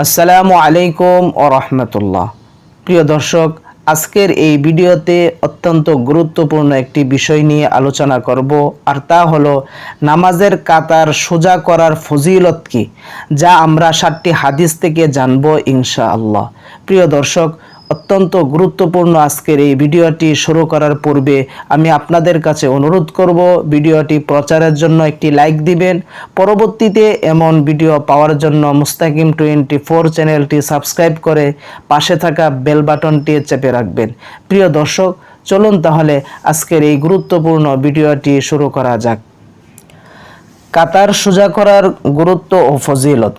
আসসালামু আলাইকুম ও রহমতুল্লাহ। প্রিয় দর্শক, আজকের এই ভিডিওতে অত্যন্ত গুরুত্বপূর্ণ একটি বিষয় নিয়ে আলোচনা করব, আর তা হলো নামাজের কাতার সোজা করার ফজিলত কি, যা আমরা 7টি হাদিস থেকে জানব ইনশাআল্লাহ। প্রিয় দর্শক, অত্যন্ত গুরুত্বপূর্ণ আজকের এই ভিডিওটি শুরু করার পূর্বে আমি আপনাদের কাছে অনুরোধ করব, ভিডিওটি প্রচারের জন্য একটি লাইক দিবেন। পরবর্তীতে এমন ভিডিও পাওয়ার জন্য মুস্তাকিম 24 চ্যানেলটি সাবস্ক্রাইব করে পাশে থাকা বেল বাটনটি চেপে রাখবেন। প্রিয় দর্শক, চলুন তাহলে আজকের এই গুরুত্বপূর্ণ ভিডিওটি শুরু করা যাক। কাতার সোজা করার গুরুত্ব ও ফজিলত।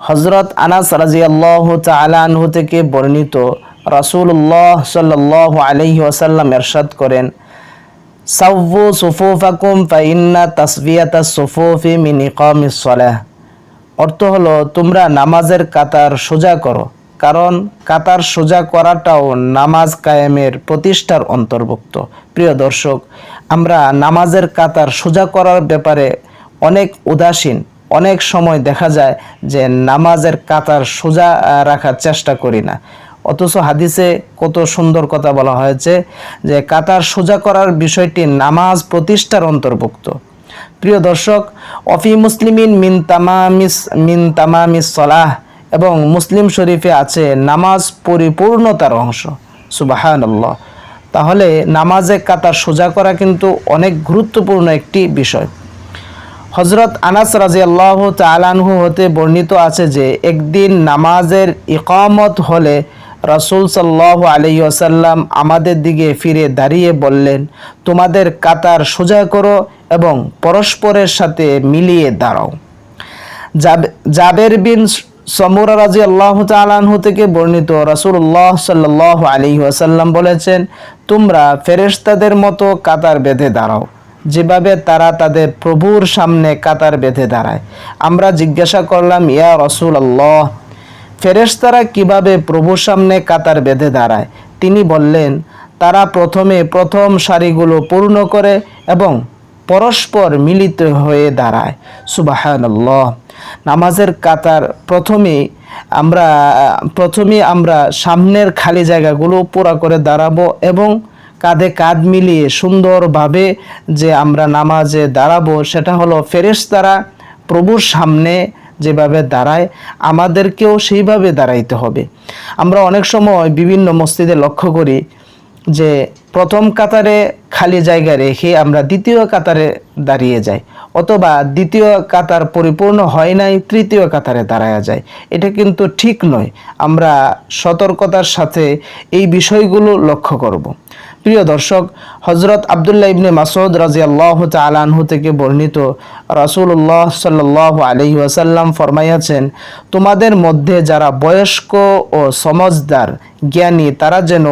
হযরত আনাস রাদিয়াল্লাহু তাআলা আনহু থেকে বর্ণিত, রাসূলুল্লাহ সাল্লাল্লাহু আলাইহি ওয়াসাল্লাম ইরশাদ করেন, সাওয়ু সুফুফাকুম ফাইন্না তাসবিয়াতাস সুফুফি মিন ইকামিস সালাহ। অর্থ হলো, তোমরা নামাজের কাতার সোজা করো, কারণ কাতার সোজা করাটাও নামাজ কায়েমের প্রতিষ্ঠার অন্তর্ভুক্ত। প্রিয় দর্শক, আমরা নামাজের কাতার সোজা করার ব্যাপারে অনেক উদাসীন। অনেক সময় দেখা যায় যে নামাজের কাতার সোজা রাখার চেষ্টা করি না, অথচ হাদিসে কত সুন্দর কথা বলা হয়েছে যে কাতার সোজা করার বিষয়টি নামাজ প্রতিষ্ঠার অন্তর্ভুক্ত। প্রিয় দর্শক, অফি মুসলিমিন মিন তামামিস সালাহ, এবং মুসলিম শরীফে আছে নামাজ পরিপূর্ণতার অংশ। সুবহানাল্লাহ। তাহলে নামাজে কাতার সোজা করা কিন্তু অনেক গুরুত্বপূর্ণ একটি বিষয়। হযরত আনাস রাদিয়াল্লাহু তাআলা আনহু হতে বর্ণিত আছে যে একদিন নামাজের ইকামত হলে রাসূল সাল্লাল্লাহু আলাইহি ওয়াসাল্লাম আমাদের দিকে ফিরে দাঁড়িয়ে বললেন, তোমাদের কাতার সোজা করো এবং পরস্পরের সাথে মিলিয়ে দাঁড়াও। জাবের বিন সমুরা রাদিয়াল্লাহু তাআলা আনহু থেকে বর্ণিত, রাসূলুল্লাহ সাল্লাল্লাহু আলাইহি ওয়াসাল্লাম বলেছেন, তোমরা ফেরেশতাদের মতো কাতার বেঁধে দাঁড়াও, যেভাবে তারা তাদের প্রভুর সামনে কাতার বেঁধে দাঁড়ায়। আমরা জিজ্ঞাসা করলাম, ইয়া রাসূলুল্লাহ, ফেরেশতারা কিভাবে প্রভুর সামনে কাতার বেঁধে দাঁড়ায়? তিনি বললেন, তারা প্রথমে প্রথম সারিগুলো পূর্ণ করে এবং পরস্পর মিলিত হয়ে দাঁড়ায়। সুবহানাল্লাহ। নামাজের কাতার প্রথমে আমরা সামনের খালি জায়গাগুলো পুরা করে দাঁড়াবো এবং কাঁধে কাঁধ মিলিয়ে সুন্দরভাবে যে আমরা নামাজে দাঁড়াবো, সেটা হলো ফেরেশতারা প্রভুর সামনে যেভাবে দাঁড়ায় আমাদেরকেও সেইভাবে দাঁড়াইতে হবে। আমরা অনেক সময় বিভিন্ন মসজিদে লক্ষ্য করি যে প্রথম কাতারে খালি জায়গা রেখে আমরা দ্বিতীয় কাতারে দাঁড়িয়ে যাই, অথবা দ্বিতীয় কাতার পরিপূর্ণ হয় নাই, তৃতীয় কাতারে দাঁড়ায়া যায়। এটা কিন্তু ঠিক নয়। আমরা সতর্কতার সাথে এই বিষয়গুলো লক্ষ্য করব। প্রিয় দর্শক, হযরত আব্দুল্লাহ ইবনে মাসউদ রাদিয়াল্লাহু তাআলা আনহু থেকে বর্ণিত, রাসূলুল্লাহ সাল্লাল্লাহু আলাইহি ওয়াসাল্লাম ফরমাইয়াছেন, তোমাদের মধ্যে যারা বয়স্ক ও সমজদার জ্ঞানী, তারা যেন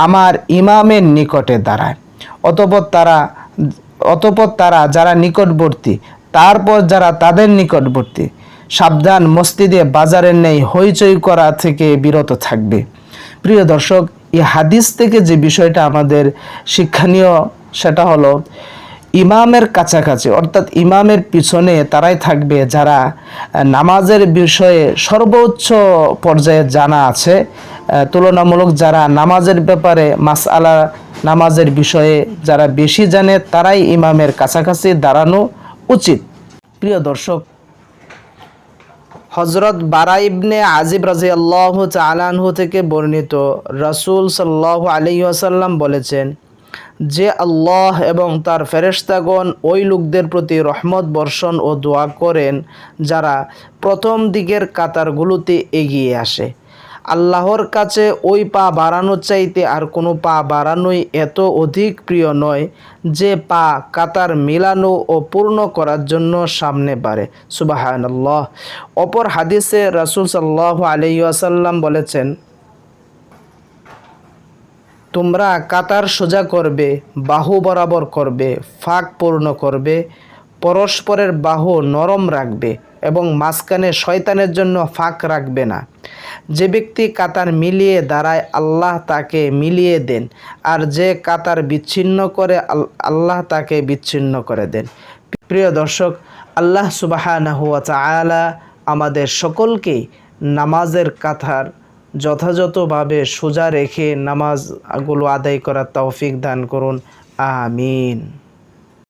আমার ইমামের নিকটে দাঁড়ায়। অতঃপর তারা যারা নিকটবর্তী, তারপর যারা তাদের নিকটবর্তী, সাবধান, মসজিদে বাজারের নেই হইচই করা থেকে বিরত থাকবে। প্রিয় দর্শক, এই হাদিস থেকে যে বিষয়টা আমাদের শিক্ষণীয়, সেটা হলো ইমামের কাছাকাছি, অর্থাৎ ইমামের পিছনে তারাই থাকবে যারা নামাজের বিষয়ে সর্বোচ্চ পর্যায়ে জানা আছে। তুলনামূলক যারা নামাজের ব্যাপারে মাসআলা, নামাজের বিষয়ে যারা বেশি জানে, তারাই ইমামের কাছাকাছি দাঁড়ানো উচিত। প্রিয় দর্শক, হযরত বারা ইবনে আজিব রাদিয়াল্লাহু তাআলা আনহু থেকে বর্ণিত, রাসূল সাল্লাল্লাহু আলাইহি ওয়াসাল্লাম বলেছেন, যে আল্লাহ এবং তার ফেরেশতাগণ ওই লোকদের প্রতি রহমত বর্ষণ ও দোয়া করেন যারা প্রথম দিকের কাতারগুলোতে এগিয়ে আসে। আল্লাহর কাছে ওই পা বাড়ানোর চাইতে আর কোনো পা বাড়ানোই এত অধিক প্রিয় নয় যে পা কাতার মিলানো ও পূর্ণ করার জন্য সামনে বাড়ে। সুবহানাল্লাহ। অপর হাদিসে রাসূল সাল্লাল্লাহু আলাইহি ওয়াসাল্লাম বলেছেন, তোমরা কাতার সোজা করবে, বাহু বরাবর করবে, ফাঁক পূর্ণ করবে, পরস্পরের বাহু নরম রাখবে এবং মাঝখানে শয়তানের জন্য ফাঁক রাখবে না। যে ব্যক্তি কাতার মিলিয়ে দাঁড়ায়, আল্লাহ তাকে মিলিয়ে দেন, আর যে কাতার বিচ্ছিন্ন করে, আল্লাহ তাকে বিচ্ছিন্ন করে দেন। প্রিয় দর্শক, আল্লাহ সুবহানাহু ওয়া তাআলা আমাদের সকলকেই নামাজের কাতার যথাযথভাবে সোজা রেখে নামাজগুলো আদায় করার তৌফিক দান করুন। আমিন।